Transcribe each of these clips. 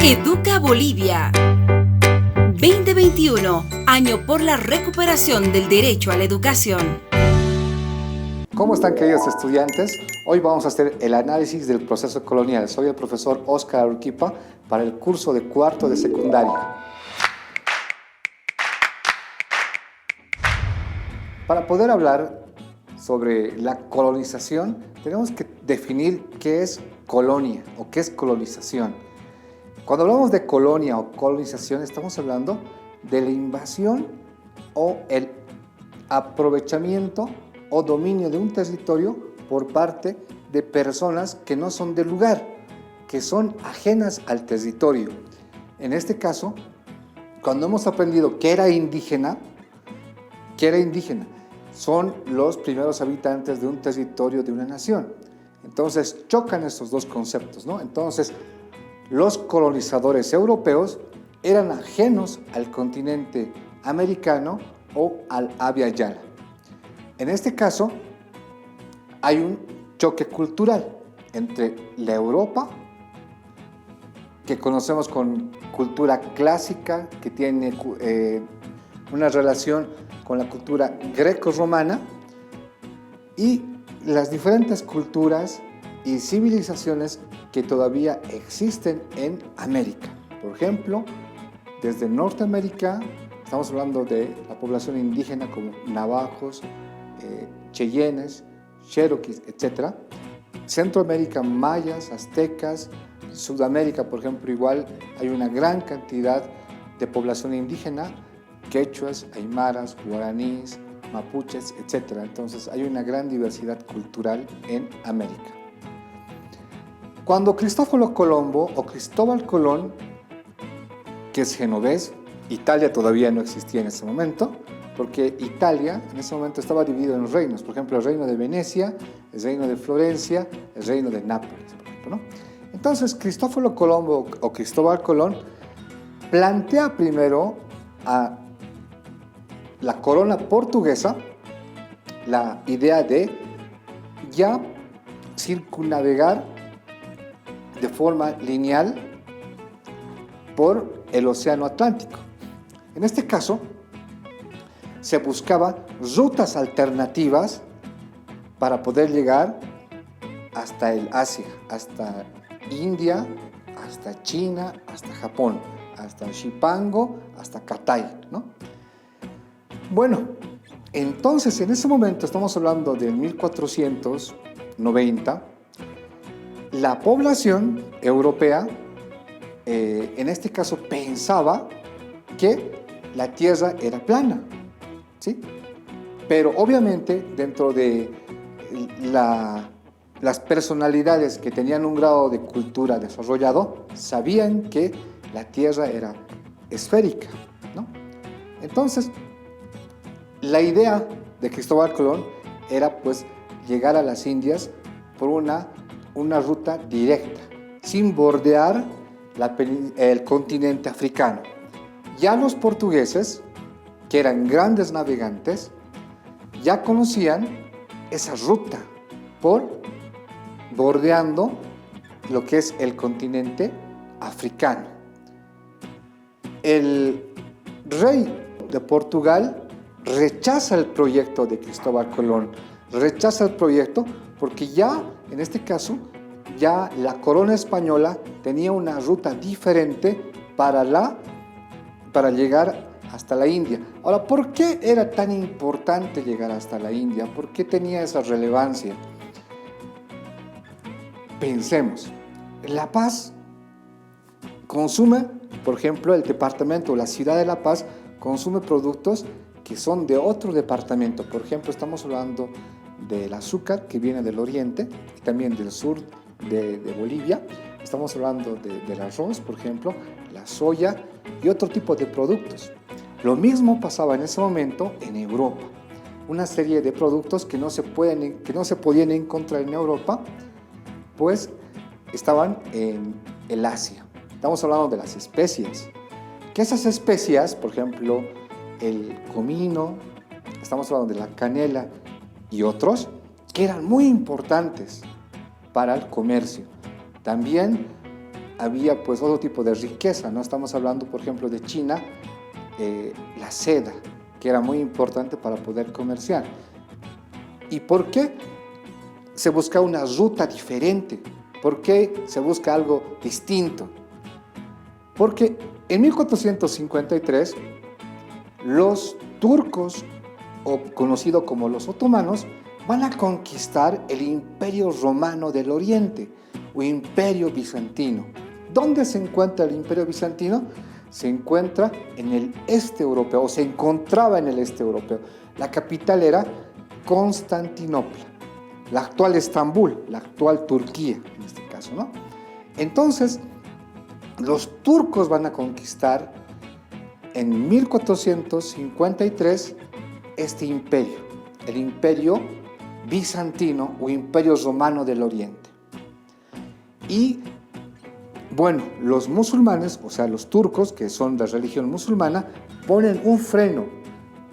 Educa Bolivia. 2021, año por la recuperación del derecho a la educación. ¿Cómo están, queridos estudiantes? Hoy vamos a hacer el análisis del proceso colonial. Soy el profesor Óscar Arequipa para el curso de cuarto de secundaria. Para poder hablar sobre la colonización, tenemos que definir qué es colonia o qué es colonización. Cuando hablamos de colonia o colonización, estamos hablando de la invasión o el aprovechamiento o dominio de un territorio por parte de personas que no son del lugar, que son ajenas al territorio. En este caso, cuando hemos aprendido que era indígena, son los primeros habitantes de un territorio de una nación. Entonces chocan estos dos conceptos, ¿no? Entonces, los colonizadores europeos eran ajenos al continente americano o al Abya Yala. En este caso, hay un choque cultural entre la Europa, que conocemos con cultura clásica, que tiene una relación con la cultura greco-romana, y las diferentes culturas y civilizaciones que todavía existen en América. Por ejemplo, desde Norteamérica, estamos hablando de la población indígena como navajos, cheyennes, cherokees, etc. Centroamérica, mayas, aztecas. Sudamérica, por ejemplo, igual hay una gran cantidad de población indígena, quechuas, aymaras, guaraníes, mapuches, etc. Entonces hay una gran diversidad cultural en América. Cuando Cristóbal Colón, que es genovés, Italia todavía no existía en ese momento, porque Italia en ese momento estaba dividido en reinos, por ejemplo, el reino de Venecia, el reino de Florencia, el reino de Nápoles, por ejemplo, ¿no? Entonces, Cristóbal Colón plantea primero a la corona portuguesa la idea de ya circunnavegar de forma lineal por el Océano Atlántico. En este caso, se buscaban rutas alternativas para poder llegar hasta el Asia, hasta India, hasta China, hasta Japón, hasta Zipango, hasta Catay, ¿no? Bueno, entonces en ese momento, estamos hablando del 1490, la población europea, en este caso, pensaba que la Tierra era plana, ¿sí? Pero obviamente dentro de las personalidades que tenían un grado de cultura desarrollado, sabían que la Tierra era esférica, ¿no? Entonces, la idea de Cristóbal Colón era pues llegar a las Indias por una ruta directa, sin bordear el continente africano. Ya los portugueses, que eran grandes navegantes, ya conocían esa ruta por bordeando lo que es el continente africano. El rey de Portugal rechaza el proyecto de Cristóbal Colón, rechaza el proyecto porque ya, en este caso, ya la corona española tenía una ruta diferente para llegar hasta la India. Ahora, ¿por qué era tan importante llegar hasta la India? ¿Por qué tenía esa relevancia? Pensemos, La Paz consume, por ejemplo, el departamento o la ciudad de La Paz consume productos que son de otro departamento. Por ejemplo, estamos hablando del azúcar que viene del oriente y también del sur de Bolivia. Estamos hablando del arroz, por ejemplo, la soya y otro tipo de productos. Lo mismo pasaba en ese momento en Europa. Una serie de productos que no se podían encontrar en Europa, pues estaban en el Asia. Estamos hablando de las especias. Que esas especias, por ejemplo, el comino, estamos hablando de la canela y otros, que eran muy importantes para el comercio. También había pues otro tipo de riqueza, ¿no? Estamos hablando, por ejemplo, de China, la seda, que era muy importante para poder comerciar. ¿Y por qué se busca una ruta diferente? ¿Por qué se busca algo distinto? Porque en 1453 los turcos, o conocido como los otomanos, van a conquistar el Imperio Romano del Oriente o Imperio Bizantino. ¿Dónde se encuentra el Imperio Bizantino? Se encuentra en el este europeo, o se encontraba en el este europeo. La capital era Constantinopla, la actual Estambul, la actual Turquía, en este caso, ¿no? Entonces, los turcos van a conquistar en 1453 este imperio, el Imperio Bizantino o Imperio Romano del Oriente. Y bueno, los musulmanes, o sea, los turcos, que son de religión musulmana, ponen un freno,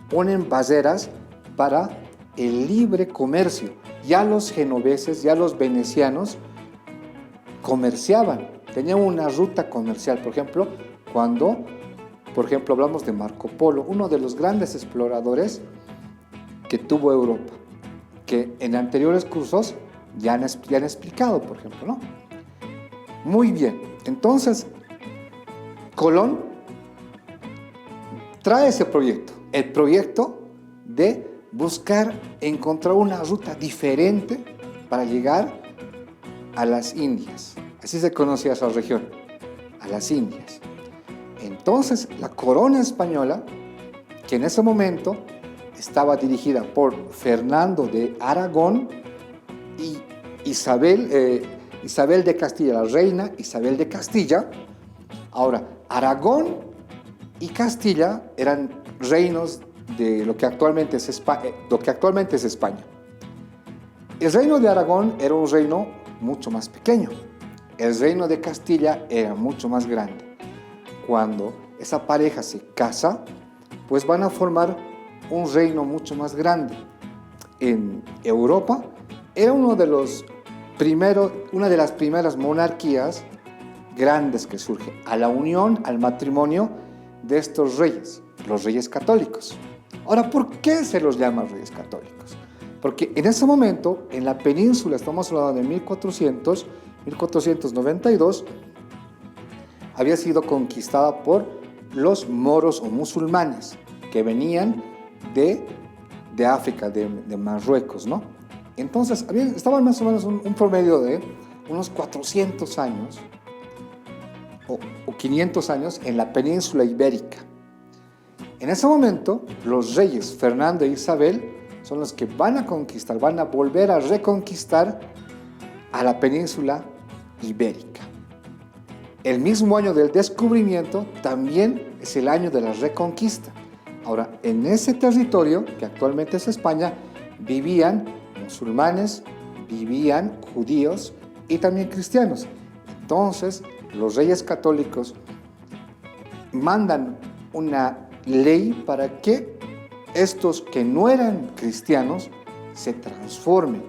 ponen barreras para el libre comercio. Ya los genoveses, ya los venecianos comerciaban, tenían una ruta comercial. Por ejemplo, hablamos de Marco Polo, uno de los grandes exploradores que tuvo Europa, que en anteriores cursos ya han explicado, por ejemplo, ¿no? Muy bien, entonces Colón trae ese proyecto, el proyecto de encontrar una ruta diferente para llegar a las Indias. Así se conocía esa región, a las Indias. Entonces, la corona española, que en ese momento estaba dirigida por Fernando de Aragón y Isabel de Castilla, la reina Isabel de Castilla. Ahora, Aragón y Castilla eran reinos de lo que actualmente es España. El reino de Aragón era un reino mucho más pequeño. El reino de Castilla era mucho más grande. Cuando esa pareja se casa, pues van a formar un reino mucho más grande. En Europa era una de las primeras monarquías grandes que surge a la unión, al matrimonio de estos reyes, los reyes católicos. Ahora, ¿por qué se los llama reyes católicos? Porque en ese momento, en la península, estamos hablando de 1492, había sido conquistada por los moros o musulmanes que venían de África, de Marruecos, ¿no? Entonces, estaban más o menos un promedio de unos 400 años o 500 años en la península ibérica. En ese momento, los reyes Fernando e Isabel son los que van a volver a reconquistar a la península ibérica. El mismo año del descubrimiento también es el año de la reconquista. Ahora, en ese territorio, que actualmente es España, vivían musulmanes, vivían judíos y también cristianos. Entonces, los reyes católicos mandan una ley para que estos que no eran cristianos se transformen,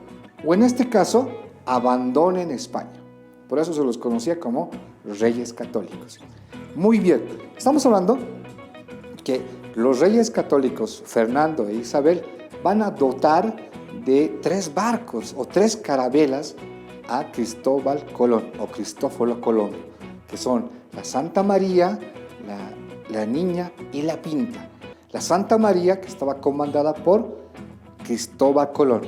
o en este caso, abandonen España. Por eso se los conocía como reyes católicos. Muy bien, estamos hablando que los reyes católicos, Fernando e Isabel, van a dotar de 3 barcos o 3 carabelas a Cristóbal Colón o Cristóforo Colón, que son la Santa María, la Niña y la Pinta. La Santa María, que estaba comandada por Cristóbal Colón.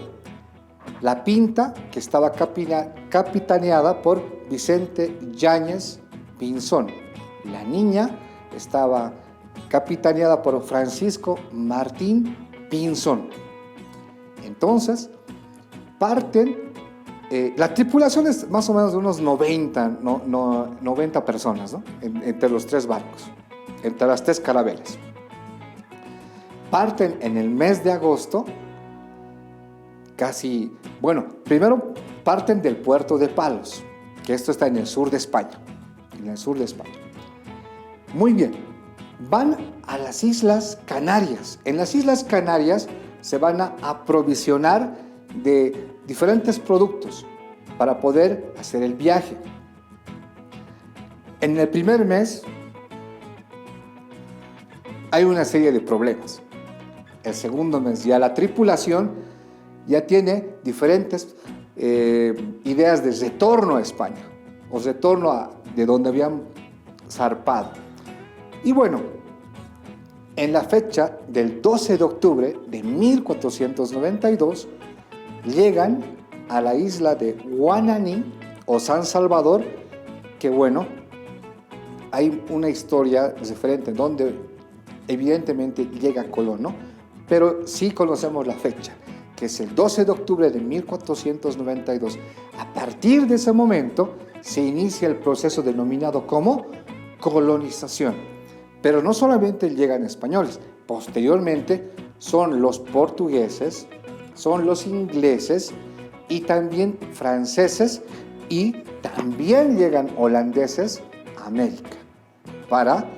La Pinta, que estaba capitaneada por Vicente Yáñez Pinzón. La Niña estaba capitaneada por Francisco Martín Pinzón. Entonces, parten, la tripulación es más o menos de unos 90 personas, ¿no? Entre los 3 barcos, entre las 3 carabelas. Parten en el mes de agosto, primero parten del puerto de Palos, que esto está en el sur de España, Muy bien, van a las Islas Canarias. En las Islas Canarias se van a aprovisionar de diferentes productos para poder hacer el viaje. En el primer mes hay una serie de problemas. El segundo mes ya la tripulación ya tiene diferentes ideas de retorno a España o retorno de donde habían zarpado. Y bueno, en la fecha del 12 de octubre de 1492 llegan a la isla de Guananí o San Salvador, que bueno, hay una historia diferente donde evidentemente llega Colón, ¿no? Pero sí conocemos la fecha, que es el 12 de octubre de 1492. A partir de ese momento se inicia el proceso denominado como colonización. Pero no solamente llegan españoles, posteriormente son los portugueses, son los ingleses y también franceses y también llegan holandeses a América para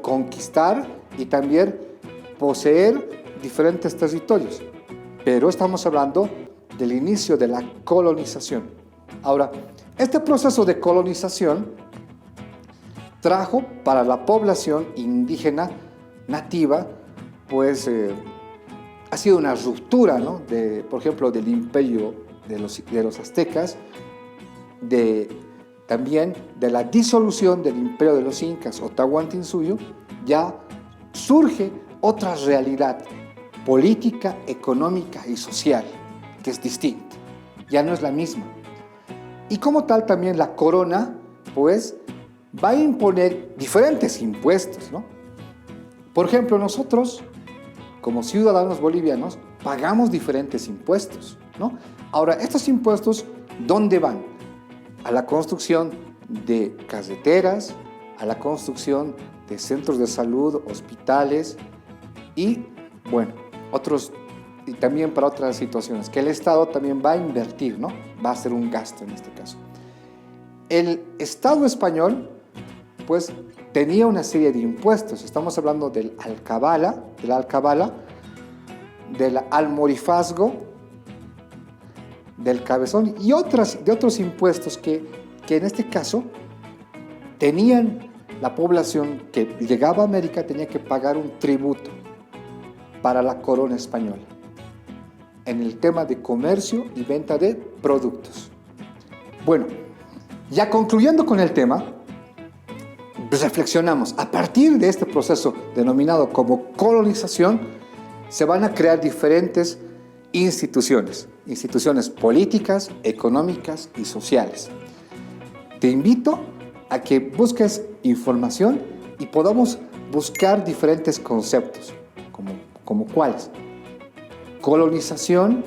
conquistar y también poseer diferentes territorios. Pero estamos hablando del inicio de la colonización. Ahora, este proceso de colonización trajo para la población indígena nativa, pues ha sido una ruptura, ¿no? Por ejemplo, del imperio de los aztecas, también de la disolución del imperio de los incas o Tahuantinsuyo. Ya surge otra realidad política, económica y social que es distinta, ya no es la misma. Y como tal también la corona, pues, va a imponer diferentes impuestos, ¿no? Por ejemplo, nosotros, como ciudadanos bolivianos, pagamos diferentes impuestos, ¿no? Ahora, estos impuestos, ¿dónde van? A la construcción de carreteras, a la construcción de centros de salud, hospitales y, bueno, y también para otras situaciones, que el Estado también va a invertir, ¿no? Va a hacer un gasto en este caso. El Estado español, pues, tenía una serie de impuestos. Estamos hablando de la alcabala, del almorifazgo, del cabezón y de otros impuestos que en este caso tenían la población que llegaba a América, tenía que pagar un tributo para la corona española en el tema de comercio y venta de productos. Bueno, ya concluyendo con el tema, reflexionamos. A partir de este proceso denominado como colonización, se van a crear diferentes instituciones políticas, económicas y sociales. Te invito a que busques información y podamos buscar diferentes conceptos, como cuáles: colonización,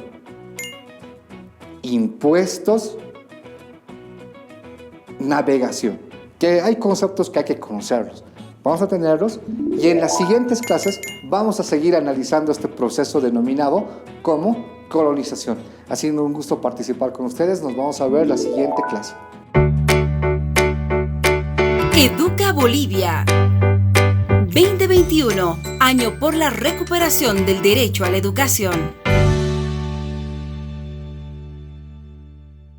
impuestos, navegación, que hay conceptos que hay que conocerlos. Vamos a tenerlos y en las siguientes clases vamos a seguir analizando este proceso denominado como colonización. Ha sido un gusto participar con ustedes. Nos vamos a ver la siguiente clase. Educa Bolivia 2021, año por la recuperación del derecho a la educación.